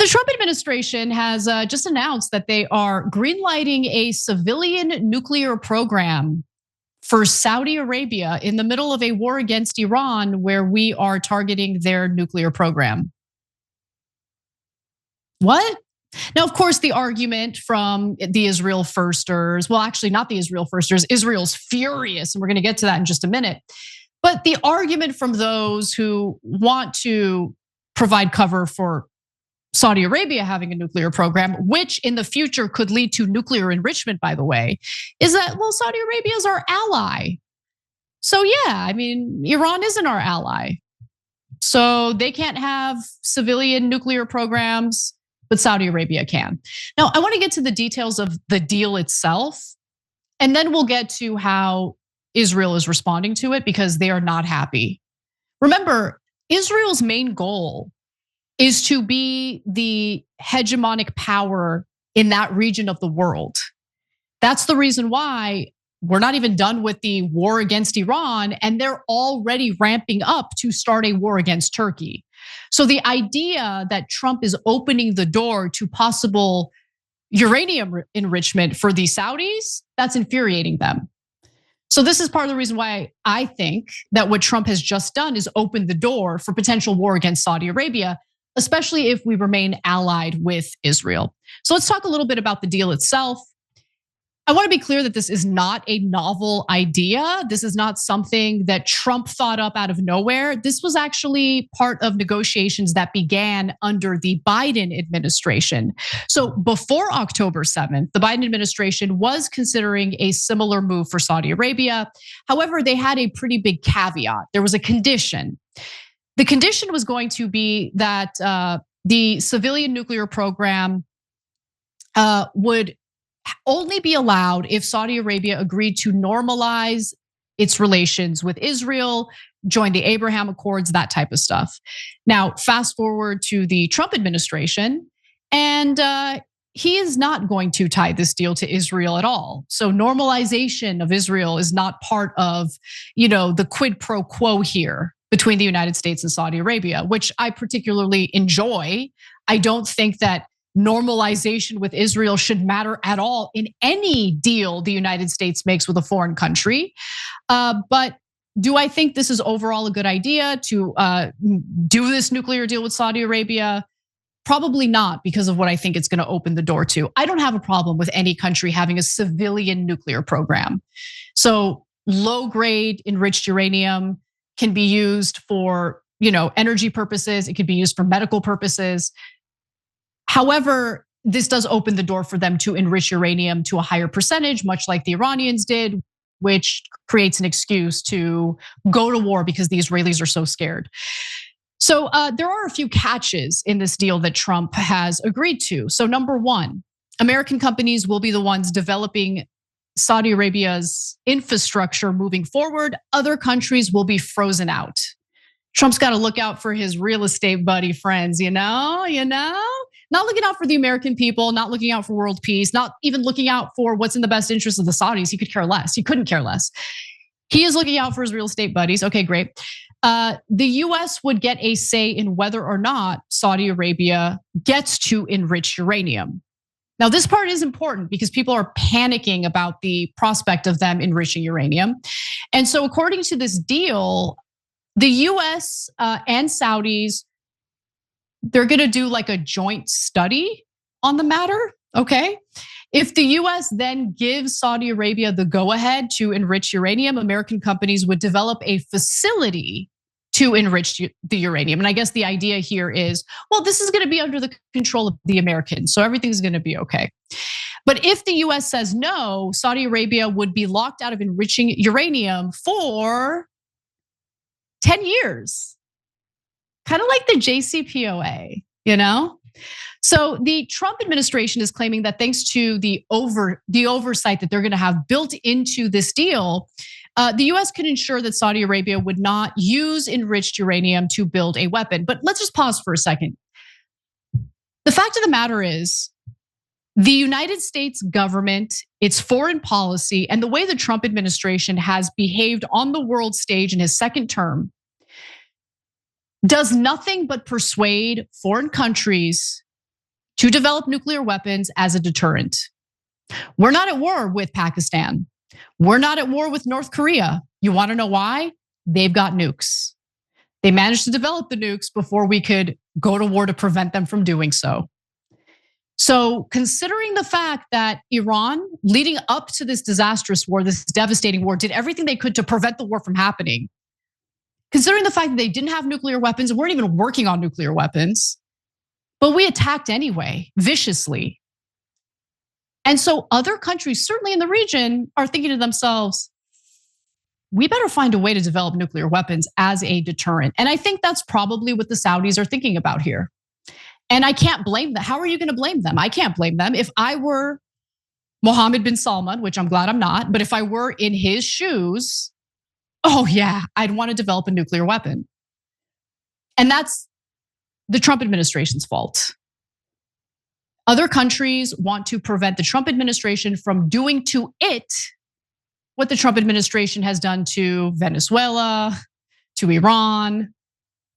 The Trump administration has just announced that they are greenlighting a civilian nuclear program for Saudi Arabia in the middle of a war against Iran, where we are targeting their nuclear program. What? Now, of course, the argument from the Israel firsters, well, actually not the Israel firsters, Israel's furious, and we're gonna get to that in just a minute. But the argument from those who want to provide cover for Saudi Arabia having a nuclear program, which in the future could lead to nuclear enrichment, by the way, is that, well, Saudi Arabia is our ally. So yeah, I mean, Iran isn't our ally. So they can't have civilian nuclear programs, but Saudi Arabia can. Now, I want to get to the details of the deal itself, and then we'll get to how Israel is responding to it because they are not happy. Remember, Israel's main goal is to be the hegemonic power in that region of the world. That's the reason why we're not even done with the war against Iran, and they're already ramping up to start a war against Turkey. So the idea that Trump is opening the door to possible uranium enrichment for the Saudis, that's infuriating them. So this is part of the reason why I think that what Trump has just done is open the door for potential war against Saudi Arabia, especially if we remain allied with Israel. So let's talk a little bit about the deal itself. I want to be clear that this is not a novel idea. This is not something that Trump thought up out of nowhere. This was actually part of negotiations that began under the Biden administration. So before October 7th, the Biden administration was considering a similar move for Saudi Arabia. However, they had a pretty big caveat. There was a condition. The condition was going to be that the civilian nuclear program would only be allowed if Saudi Arabia agreed to normalize its relations with Israel, join the Abraham Accords, that type of stuff. Now, fast forward to the Trump administration, and he is not going to tie this deal to Israel at all. So normalization of Israel is not part of, the quid pro quo here between the United States and Saudi Arabia, which I particularly enjoy. I don't think that normalization with Israel should matter at all in any deal the United States makes with a foreign country. But do I think this is overall a good idea to do this nuclear deal with Saudi Arabia? Probably not, because of what I think it's going to open the door to. I don't have a problem with any country having a civilian nuclear program. So low-grade enriched uranium can be used for, energy purposes. It could be used for medical purposes. However, this does open the door for them to enrich uranium to a higher percentage, much like the Iranians did, which creates an excuse to go to war because the Israelis are so scared. So there are a few catches in this deal that Trump has agreed to. So number one, American companies will be the ones developing Saudi Arabia's infrastructure moving forward. Other countries will be frozen out. Trump's got to look out for his real estate buddy friends, Not looking out for the American people, not looking out for world peace, not even looking out for what's in the best interest of the Saudis. He could care less. He couldn't care less. He is looking out for his real estate buddies. Okay, great. The US would get a say in whether or not Saudi Arabia gets to enrich uranium. Now, this part is important because people are panicking about the prospect of them enriching uranium. And so according to this deal, the US and Saudis, they're gonna do like a joint study on the matter, okay? If the US then gives Saudi Arabia the go-ahead to enrich uranium, American companies would develop a facility to enrich the uranium. And I guess the idea here is, well, this is gonna be under the control of the Americans, so everything's gonna be okay. But if the US says no, Saudi Arabia would be locked out of enriching uranium for 10 years. Kind of like the JCPOA, So the Trump administration is claiming that thanks to the oversight that they're going to have built into this deal, the US can ensure that Saudi Arabia would not use enriched uranium to build a weapon. But let's just pause for a second. The fact of the matter is, the United States government, its foreign policy, and the way the Trump administration has behaved on the world stage in his second term does nothing but persuade foreign countries to develop nuclear weapons as a deterrent. We're not at war with Pakistan. We're not at war with North Korea. You want to know why? They've got nukes. They managed to develop the nukes before we could go to war to prevent them from doing so. So considering the fact that Iran, leading up to this disastrous war, this devastating war, did everything they could to prevent the war from happening, considering the fact that they didn't have nuclear weapons and weren't even working on nuclear weapons, but we attacked anyway, viciously. And so other countries, certainly in the region, are thinking to themselves, we better find a way to develop nuclear weapons as a deterrent. And I think that's probably what the Saudis are thinking about here. And I can't blame them. How are you going to blame them? I can't blame them. If I were Mohammed bin Salman, which I'm glad I'm not, but if I were in his shoes, oh yeah, I'd want to develop a nuclear weapon. And that's the Trump administration's fault. Other countries want to prevent the Trump administration from doing to it what the Trump administration has done to Venezuela, to Iran.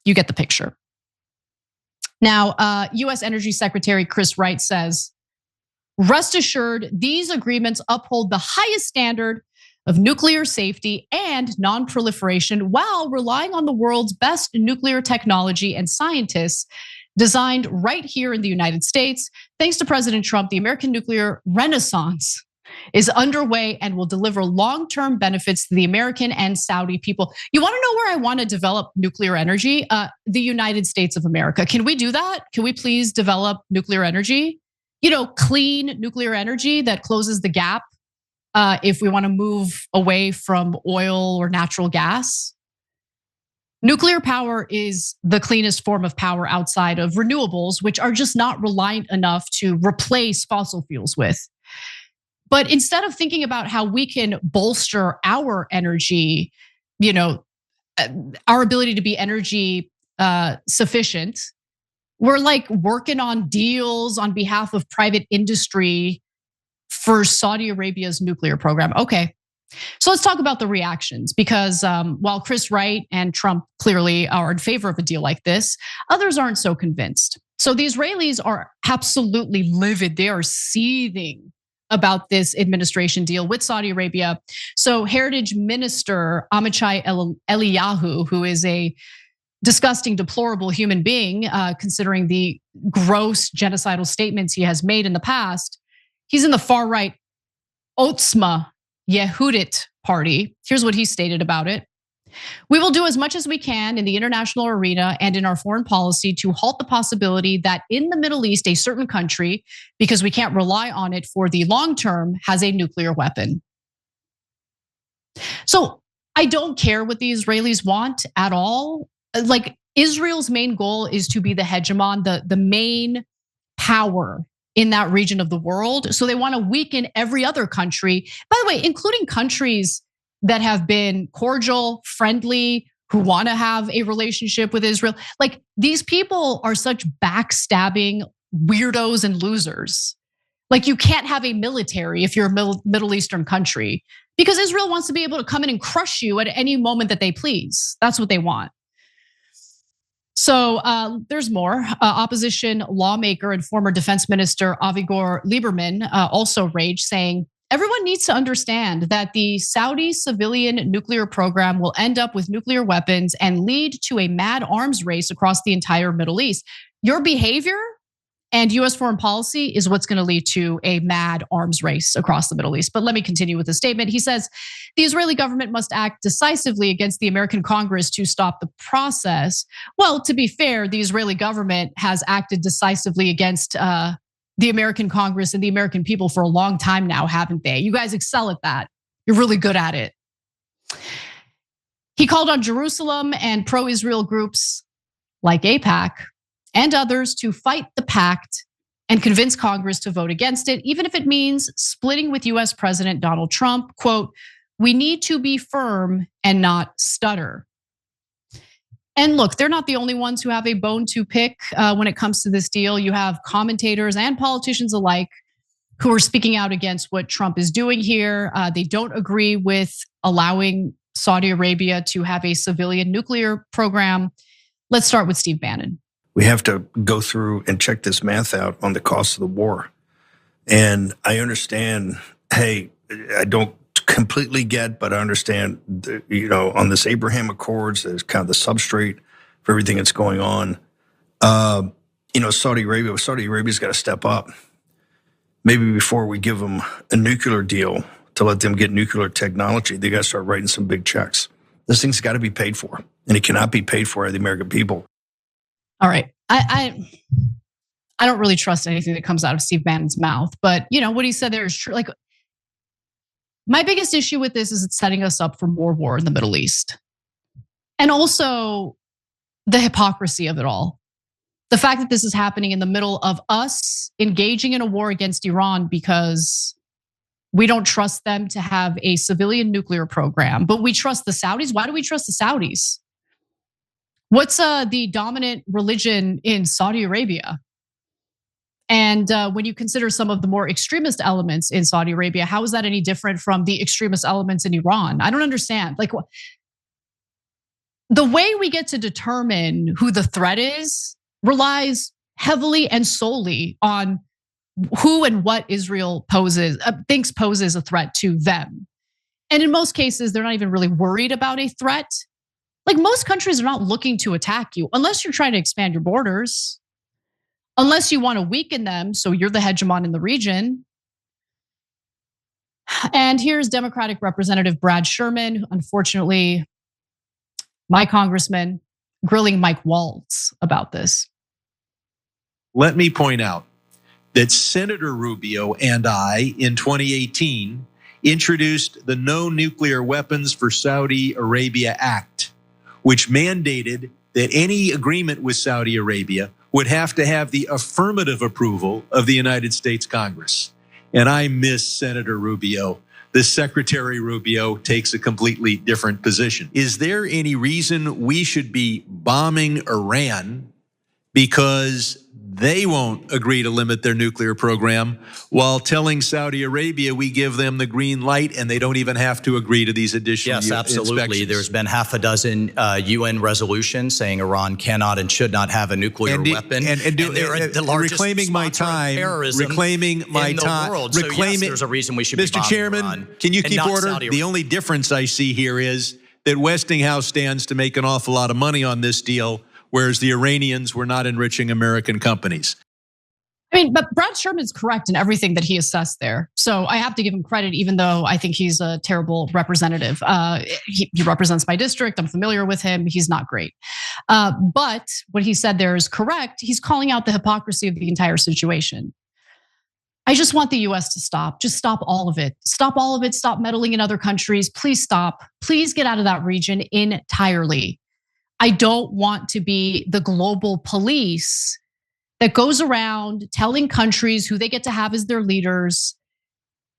You get the picture. Now, US Energy Secretary Chris Wright says, rest assured, these agreements uphold the highest standard of nuclear safety and non-proliferation while relying on the world's best nuclear technology and scientists designed right here in the United States. Thanks to President Trump, the American nuclear renaissance is underway and will deliver long-term benefits to the American and Saudi people. You want to know where I want to develop nuclear energy? The United States of America. Can we do that? Can we please develop nuclear energy? Clean nuclear energy that closes the gap if we want to move away from oil or natural gas. Nuclear power is the cleanest form of power outside of renewables, which are just not reliant enough to replace fossil fuels with. But instead of thinking about how we can bolster our energy, our ability to be energy sufficient, we're like working on deals on behalf of private industry for Saudi Arabia's nuclear program. Okay, so let's talk about the reactions, because while Chris Wright and Trump clearly are in favor of a deal like this, others aren't so convinced. So the Israelis are absolutely livid. They are seething about this administration deal with Saudi Arabia. So Heritage Minister Amichai Eliyahu, who is a disgusting, deplorable human being, considering the gross genocidal statements he has made in the past, he's in the far right Otzma Yehudit party. Here's what he stated about it. We will do as much as we can in the international arena and in our foreign policy to halt the possibility that in the Middle East, a certain country, because we can't rely on it for the long term, has a nuclear weapon. So I don't care what the Israelis want at all. Like, Israel's main goal is to be the hegemon, the main power in that region of the world. So they want to weaken every other country, by the way, including countries that have been cordial, friendly, who want to have a relationship with Israel. Like, these people are such backstabbing weirdos and losers. Like, you can't have a military if you're a Middle Eastern country, because Israel wants to be able to come in and crush you at any moment that they please. That's what they want. So there's more. Opposition lawmaker and former defense minister Avigdor Lieberman also raged, saying, everyone needs to understand that the Saudi civilian nuclear program will end up with nuclear weapons and lead to a mad arms race across the entire Middle East. Your behavior and US foreign policy is what's going to lead to a mad arms race across the Middle East. But let me continue with the statement. He says, the Israeli government must act decisively against the American Congress to stop the process. Well, to be fair, the Israeli government has acted decisively against the American Congress and the American people for a long time now, haven't they? You guys excel at that. You're really good at it. He called on Jerusalem and pro-Israel groups like AIPAC and others to fight the pact and convince Congress to vote against it, even if it means splitting with US President Donald Trump. Quote, we need to be firm and not stutter. And look, they're not the only ones who have a bone to pick when it comes to this deal. You have commentators and politicians alike who are speaking out against what Trump is doing here. They don't agree with allowing Saudi Arabia to have a civilian nuclear program. Let's start with Steve Bannon. We have to go through and check this math out on the cost of the war. And I understand, hey, I don't completely get, but I understand, on this Abraham Accords, there's kind of the substrate for everything that's going on. Saudi Arabia's got to step up. Maybe before we give them a nuclear deal to let them get nuclear technology, they got to start writing some big checks. This thing's got to be paid for, and it cannot be paid for by the American people. All right, I don't really trust anything that comes out of Steve Bannon's mouth, but what he said there is true. Like, my biggest issue with this is it's setting us up for more war in the Middle East, and also the hypocrisy of it all. The fact that this is happening in the middle of us engaging in a war against Iran because we don't trust them to have a civilian nuclear program, but we trust the Saudis. Why do we trust the Saudis? What's the dominant religion in Saudi Arabia? And when you consider some of the more extremist elements in Saudi Arabia, how is that any different from the extremist elements in Iran? I don't understand. Like, the way we get to determine who the threat is relies heavily and solely on who and what Israel thinks poses a threat to them. And in most cases, they're not even really worried about a threat. Like, most countries are not looking to attack you unless you're trying to expand your borders, unless you want to weaken them so you're the hegemon in the region. And here's Democratic Representative Brad Sherman, unfortunately, my congressman, grilling Mike Waltz about this. Let me point out that Senator Rubio and I, in 2018, introduced the No Nuclear Weapons for Saudi Arabia Act, which mandated that any agreement with Saudi Arabia would have to have the affirmative approval of the United States Congress. And I miss Senator Rubio. The Secretary Rubio takes a completely different position. Is there any reason we should be bombing Iran because they won't agree to limit their nuclear program, while telling Saudi Arabia we give them the green light and they don't even have to agree to these additional absolutely. inspections? There's been half a dozen UN resolutions saying Iran cannot and should not have a nuclear weapon. And they're the largest reclaiming my time, reclaiming my time, reclaiming. So yes, there's a reason we should be bombing Chairman, Iran, can you keep order? Saudi The only difference I see here is that Westinghouse stands to make an awful lot of money on this deal, whereas the Iranians were not enriching American companies. I mean, but Brad Sherman's correct in everything that he assessed there. So I have to give him credit, even though I think he's a terrible representative. He represents my district. I'm familiar with him. He's not great. But what he said there is correct. He's calling out the hypocrisy of the entire situation. I just want the US to stop. Just stop all of it. Stop all of it. Stop meddling in other countries. Please stop. Please get out of that region entirely. I don't want to be the global police that goes around telling countries who they get to have as their leaders,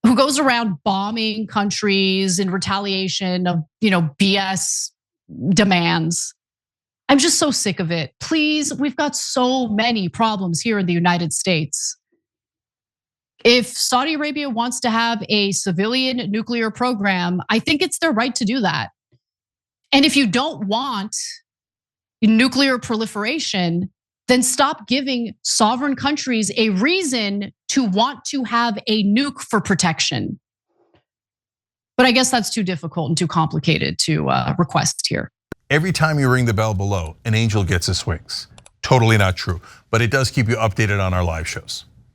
who goes around bombing countries in retaliation of, BS demands. I'm just so sick of it. Please, we've got so many problems here in the United States. If Saudi Arabia wants to have a civilian nuclear program, I think it's their right to do that. And if you don't want nuclear proliferation, then stop giving sovereign countries a reason to want to have a nuke for protection. But I guess that's too difficult and too complicated to request here. Every time you ring the bell below, an angel gets his wings. Totally not true, but it does keep you updated on our live shows.